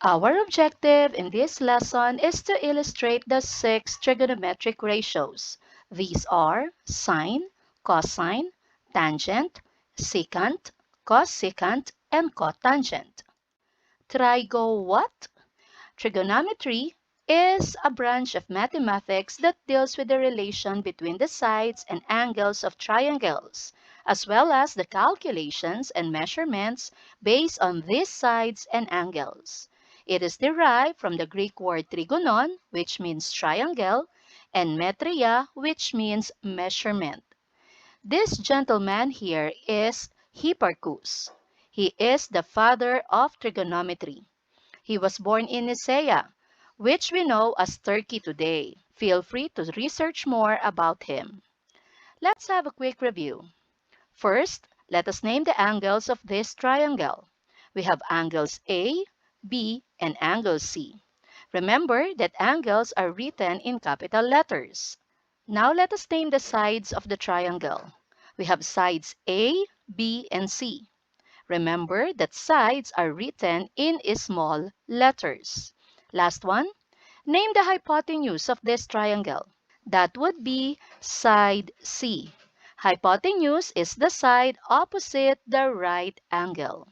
Our objective in this lesson is to illustrate the 6 trigonometric ratios. These are sine, cosine, tangent, secant, cosecant, and cotangent. Trigo what? Trigonometry is a branch of mathematics that deals with the relation between the sides and angles of triangles, as well as the calculations and measurements based on these sides and angles. It is derived from the Greek word trigonon, which means triangle, and metria, which means measurement. This gentleman here is Hipparchus. He is the father of trigonometry. He was born in Nicaea, which we know as Turkey today. Feel free to research more about him. Let's have a quick review. First, let us name the angles of this triangle. We have angles A, B, and angle C. Remember that angles are written in capital letters. Now let us name the sides of the triangle. We have sides A, B, and C. Remember that sides are written in small letters. Last one, name the hypotenuse of this triangle. That would be side C. Hypotenuse is the side opposite the right angle.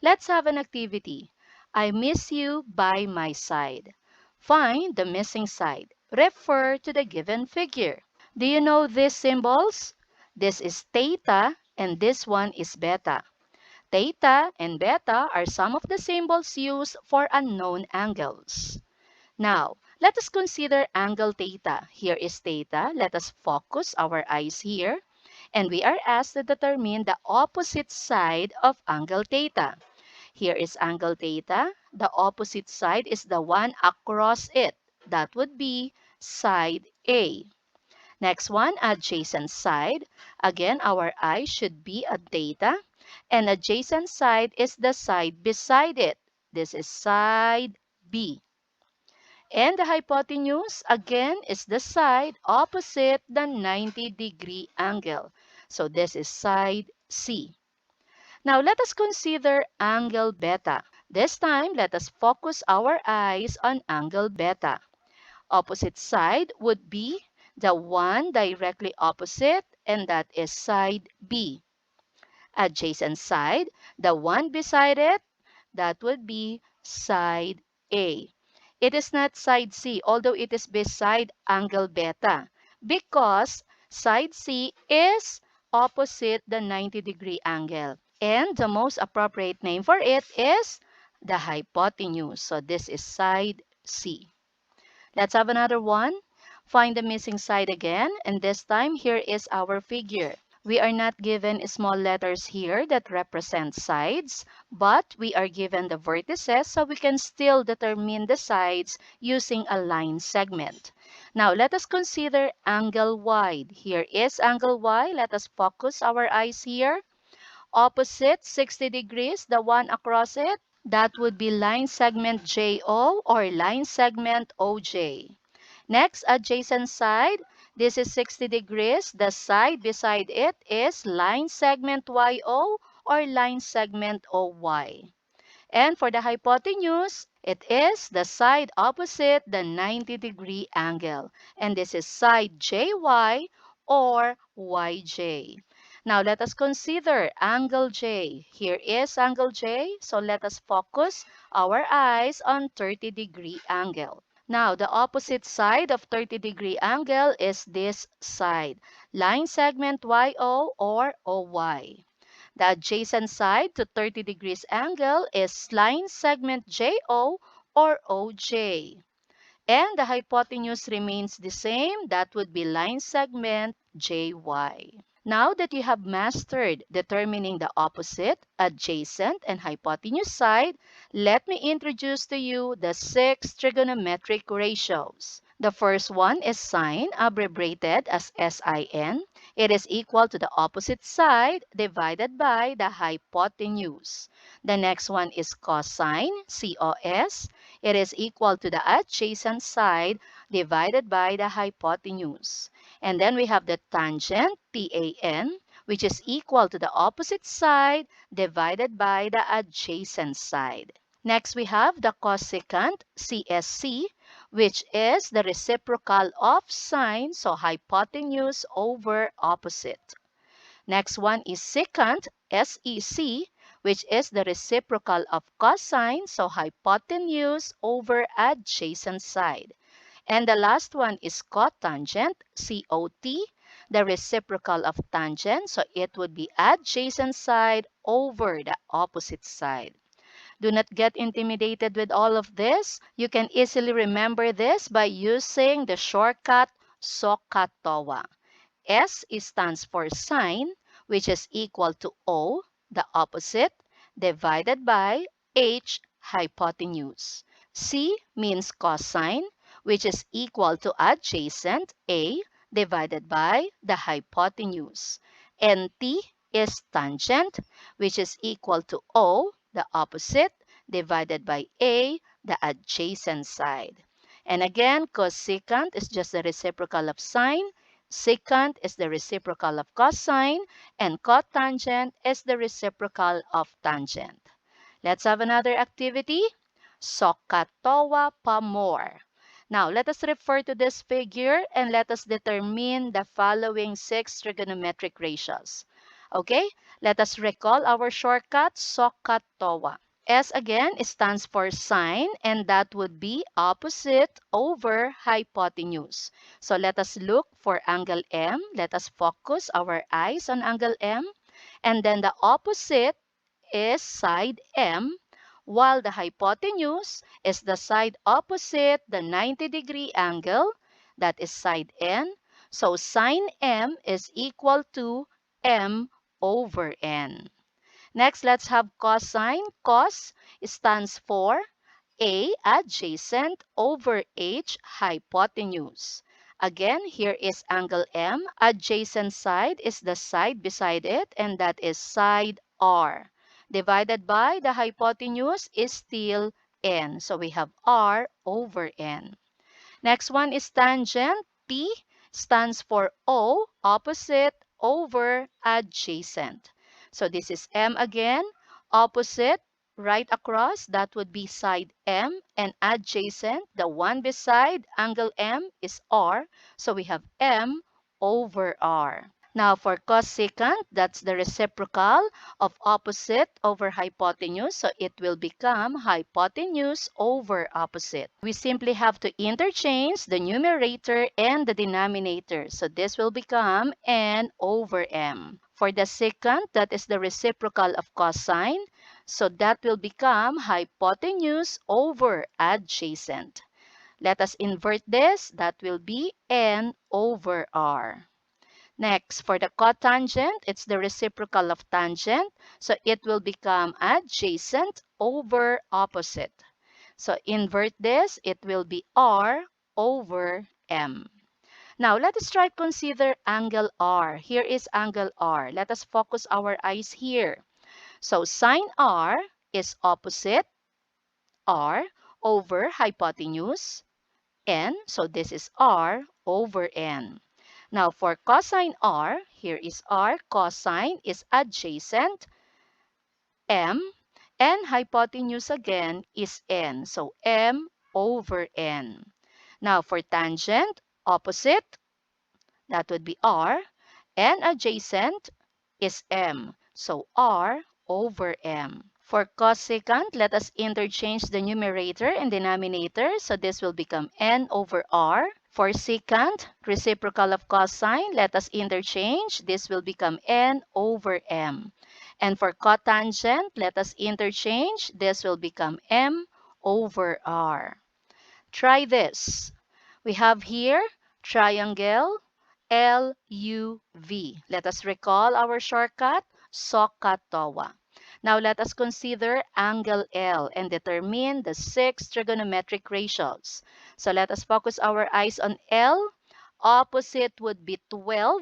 Let's have an activity. I miss you by my side. Find the missing side. Refer to the given figure. Do you know these symbols? This is theta and this one is beta. Theta and beta are some of the symbols used for unknown angles. Now, let us consider angle theta. Here is theta. Let us focus our eyes here. And we are asked to determine the opposite side of angle theta. Here is angle theta. The opposite side is the one across it. That would be side A. Next one, adjacent side. Again, our eye should be at theta. And adjacent side is the side beside it. This is side B. And the hypotenuse, again, is the side opposite the 90-degree angle. So this is side C. Now let us consider angle beta. This time, let us focus our eyes on angle beta. Opposite side would be the one directly opposite, and that is side B. Adjacent side, the one beside it, that would be side A. It is not side C, although it is beside angle beta, because side C is opposite the 90-degree angle. And the most appropriate name for it is the hypotenuse. So this is side C. Let's have another one. Find the missing side again, and this time here is our figure. We are not given small letters here that represent sides, but we are given the vertices, so we can still determine the sides using a line segment. Now let us consider angle Y. Here is angle Y. Let us focus our eyes here. Opposite 60 degrees, the one across it, that would be line segment JO or line segment OJ. Next, adjacent side. This is 60 degrees. The side beside it is line segment YO or line segment OY. And for the hypotenuse, it is the side opposite the 90-degree angle. And this is side JY or YJ. Now let us consider angle J. Here is angle J, so let us focus our eyes on 30-degree angle. Now, the opposite side of 30-degree angle is this side, line segment YO or OY. The adjacent side to 30 degrees angle is line segment JO or OJ. And the hypotenuse remains the same. That would be line segment JY. Now that you have mastered determining the opposite, adjacent, and hypotenuse side, let me introduce to you the 6 trigonometric ratios. The first one is sine, abbreviated as SIN. It is equal to the opposite side divided by the hypotenuse. The next one is cosine, COS. It is equal to the adjacent side divided by the hypotenuse. And then we have the tangent, TAN, which is equal to the opposite side divided by the adjacent side. Next, we have the cosecant, CSC, which is the reciprocal of sine, so hypotenuse over opposite. Next one is secant, SEC, which is the reciprocal of cosine, so hypotenuse over adjacent side. And the last one is cotangent, COT, the reciprocal of tangent, so it would be adjacent side over the opposite side. Do not get intimidated with all of this. You can easily remember this by using the shortcut SOHCAHTOA. S stands for sine, which is equal to O, the opposite, divided by H, hypotenuse. C means cosine, which is equal to adjacent, A, divided by the hypotenuse. And T is tangent, which is equal to O, the opposite, divided by A, the adjacent side. And again, cosecant is just the reciprocal of sine, secant is the reciprocal of cosine, and cotangent is the reciprocal of tangent. Let's have another activity. SOHCAHTOA pa more. Now, let us refer to this figure and let us determine the following 6 trigonometric ratios. Okay, let us recall our shortcut, SOHCAHTOA. S again stands for sine, and that would be opposite over hypotenuse. So let us look for angle M. Let us focus our eyes on angle M. And then the opposite is side M, while the hypotenuse is the side opposite the 90-degree angle, that is side N. So sine M is equal to M over N. Next, let's have cosine. Cos stands for A, adjacent, over H, hypotenuse. Again, here is angle M. Adjacent side is the side beside it, and that is side R. Divided by the hypotenuse is still N. So we have R over N. Next one is tangent. T stands for O, opposite, over adjacent. So this is M again, opposite, right across, that would be side M, and adjacent, the one beside angle M is R. So we have M over R. Now for cosecant, that's the reciprocal of opposite over hypotenuse. So it will become hypotenuse over opposite. We simply have to interchange the numerator and the denominator. So this will become N over M. For the secant, that is the reciprocal of cosine. So that will become hypotenuse over adjacent. Let us invert this. That will be N over R. Next, for the cotangent, it's the reciprocal of tangent. So it will become adjacent over opposite. So invert this, it will be R over M. Now, let us try to consider angle R. Here is angle R. Let us focus our eyes here. So sine R is opposite R over hypotenuse N. So this is R over N. Now for cosine R, here is R, cosine is adjacent, M, and hypotenuse again is N. So M over N. Now for tangent, opposite, that would be R, and adjacent is M. So R over M. For cosecant, let us interchange the numerator and denominator. So this will become N over R. For secant, reciprocal of cosine, let us interchange. This will become N over M. And for cotangent, let us interchange. This will become M over R. Try this. We have here triangle LUV. Let us recall our shortcut, SOHCAHTOA. Now let us consider angle L and determine the 6 trigonometric ratios. So let us focus our eyes on L. Opposite would be 12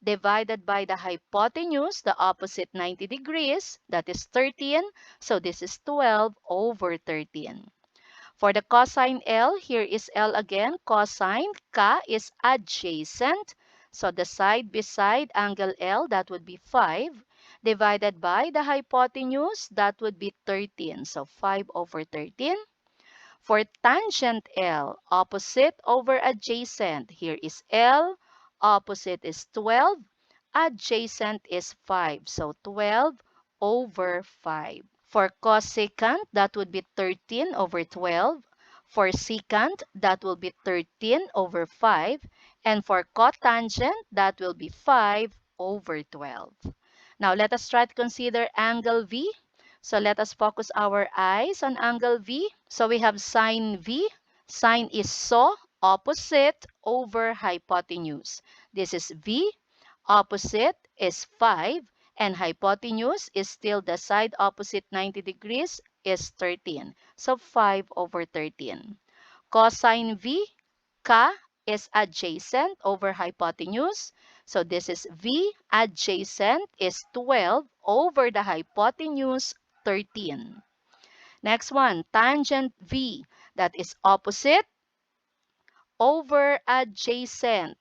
divided by the hypotenuse, the opposite 90 degrees, that is 13. So this is 12 over 13. For the cosine L, here is L again. Cosine, Ka is adjacent. So the side beside angle L, that would be 5. divided by the hypotenuse, that would be 13. So 5 over 13. For tangent L, opposite over adjacent, here is L, opposite is 12, adjacent is 5. So 12 over 5. For cosecant, that would be 13 over 12. For secant, that will be 13 over 5. And for cotangent, that will be 5 over 12. Now let us try to consider angle V. So let us focus our eyes on angle V. So we have sine V. Sine is opposite over hypotenuse. This is V. Opposite is 5. And hypotenuse is still the side opposite 90 degrees is 13. So 5 over 13. Cosine V, Ka is adjacent over hypotenuse. So this is V adjacent is 12 over the hypotenuse 13. Next one, tangent V, that is opposite over adjacent.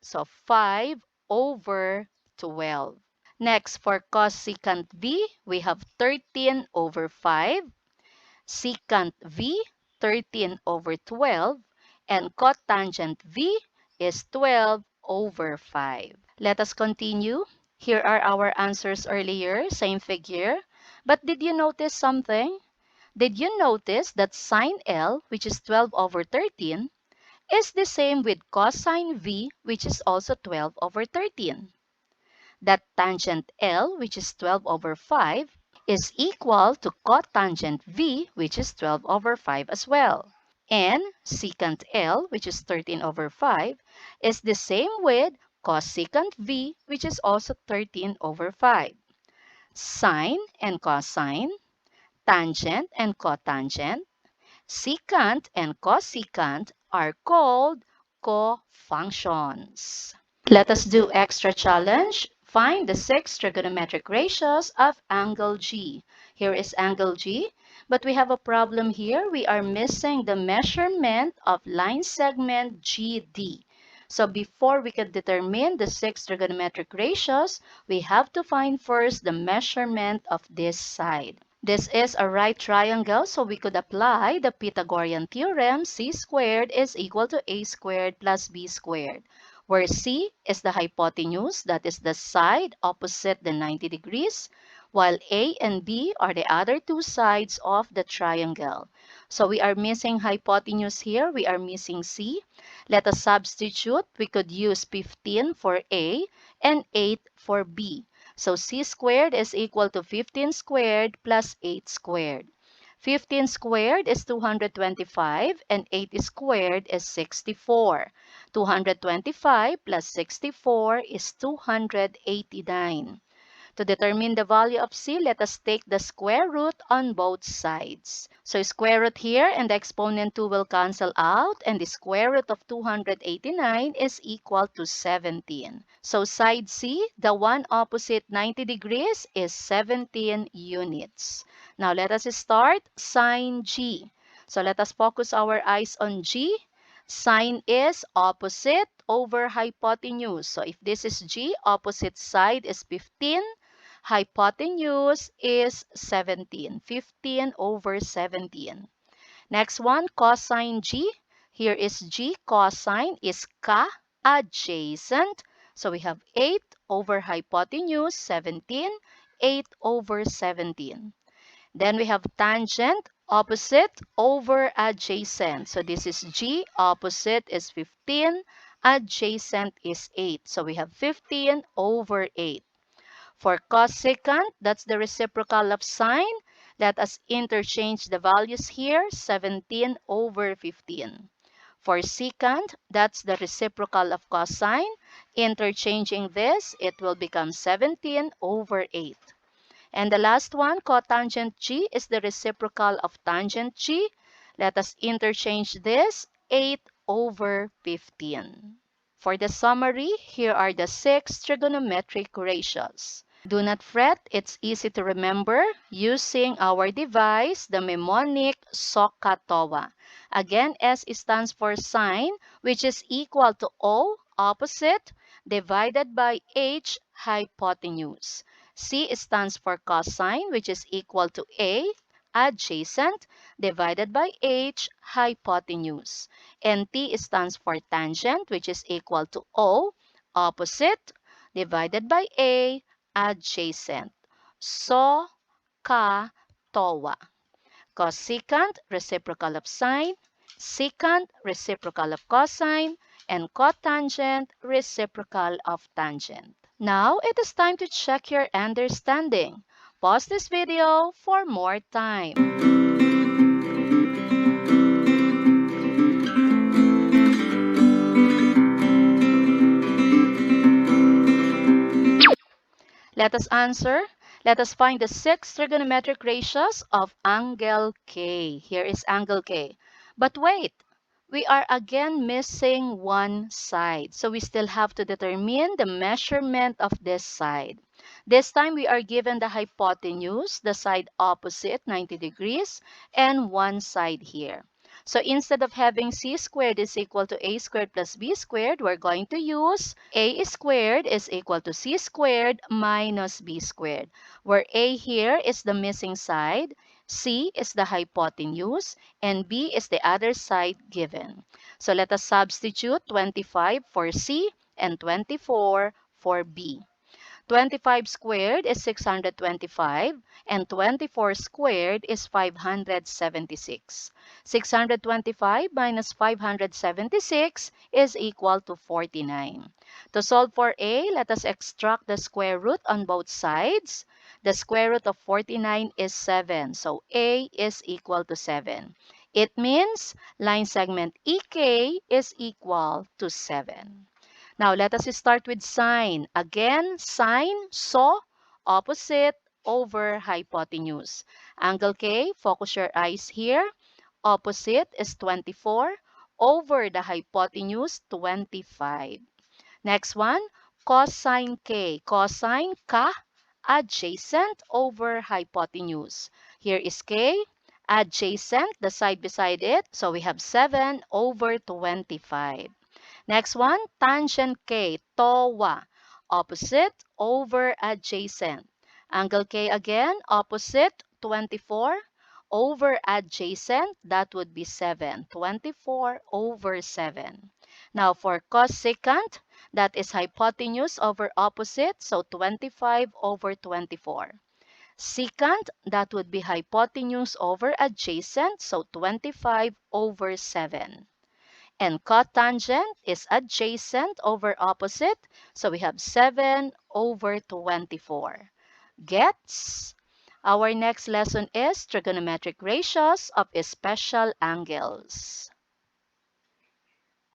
So 5 over 12. Next, for cosecant V, we have 13 over 5. Secant V, 13 over 12. And cotangent V is 12 over 5. Let us continue. Here are our answers earlier, same figure. But did you notice something? Did you notice that sine L, which is 12 over 13, is the same with cosine V, which is also 12 over 13? That tangent L, which is 12 over 5, is equal to cotangent V, which is 12 over 5 as well. And secant L, which is 13 over 5, is the same with cosecant V, which is also 13 over 5. Sine and cosine, tangent and cotangent, secant and cosecant are called cofunctions. Let us do extra challenge. Find the 6 trigonometric ratios of angle G. Here is angle G, but we have a problem here. We are missing the measurement of line segment GD. So before we can determine the 6 trigonometric ratios, we have to find first the measurement of this side. This is a right triangle, so we could apply the Pythagorean theorem. C squared is equal to A squared plus B squared, where C is the hypotenuse, that is the side opposite the 90 degrees, while A and B are the other two sides of the triangle. So we are missing hypotenuse here. We are missing C. Let us substitute. We could use 15 for A and 8 for B. So C squared is equal to 15 squared plus 8 squared. 15 squared is 225 and 8 squared is 64. 225 plus 64 is 289. To determine the value of C, let us take the square root on both sides. So square root here and the exponent 2 will cancel out, and the square root of 289 is equal to 17. So side C, the one opposite 90 degrees, is 17 units. Now let us start sine G. So let us focus our eyes on G. Sine is opposite over hypotenuse. So if this is G, opposite side is 15. Hypotenuse is 17. 15 over 17. Next one, cosine G. Here is G. Cosine is Ka adjacent. So we have 8 over hypotenuse, 17. 8 over 17. Then we have tangent, opposite over adjacent. So this is G. Opposite is 15. Adjacent is 8. So we have 15 over 8. For cosecant, that's the reciprocal of sine. Let us interchange the values here, 17 over 15. For secant, that's the reciprocal of cosine. Interchanging this, it will become 17 over 8. And the last one, cotangent G, is the reciprocal of tangent G. Let us interchange this, 8 over 15. For the summary, here are the 6 trigonometric ratios. Do not fret, it's easy to remember using our device, the mnemonic SOHCAHTOA. Again, S stands for sine, which is equal to O, opposite, divided by H, hypotenuse. C stands for cosine, which is equal to A, adjacent, divided by H, hypotenuse. And T stands for tangent, which is equal to O, opposite, divided by A, adjacent. So, ka, towa. Cosecant, reciprocal of sine, secant, reciprocal of cosine, and cotangent, reciprocal of tangent. Now, it is time to check your understanding. Pause this video for more time. Let us answer. Let us find the six trigonometric ratios of angle K. Here is angle K. But wait, we are again missing one side. So we still have to determine the measurement of this side. This time we are given the hypotenuse, the side opposite 90 degrees, and one side here. So instead of having c squared is equal to a squared plus b squared, we're going to use a squared is equal to c squared minus b squared, where a here is the missing side, c is the hypotenuse, and b is the other side given. So let us substitute 25 for c and 24 for b. 25 squared is 625 and 24 squared is 576. 625 minus 576 is equal to 49. To solve for a, let us extract the square root on both sides. The square root of 49 is 7, so a is equal to 7. It means line segment EK is equal to 7. Now, let us start with sine. Again, sine, so, opposite over hypotenuse. Angle K, focus your eyes here. Opposite is 24 over the hypotenuse 25. Next one, cosine K. Cosine ka, adjacent over hypotenuse. Here is K, adjacent, the side beside it. So we have 7 over 25. Next one, tangent K, TOA, opposite over adjacent. Angle K again, opposite, 24 over adjacent, that would be 7, 24 over 7. Now for cosecant, that is hypotenuse over opposite, so 25 over 24. Secant, that would be hypotenuse over adjacent, so 25 over 7. And cotangent is adjacent over opposite. So we have 7 over 24. Gets? Our next lesson is trigonometric ratios of special angles.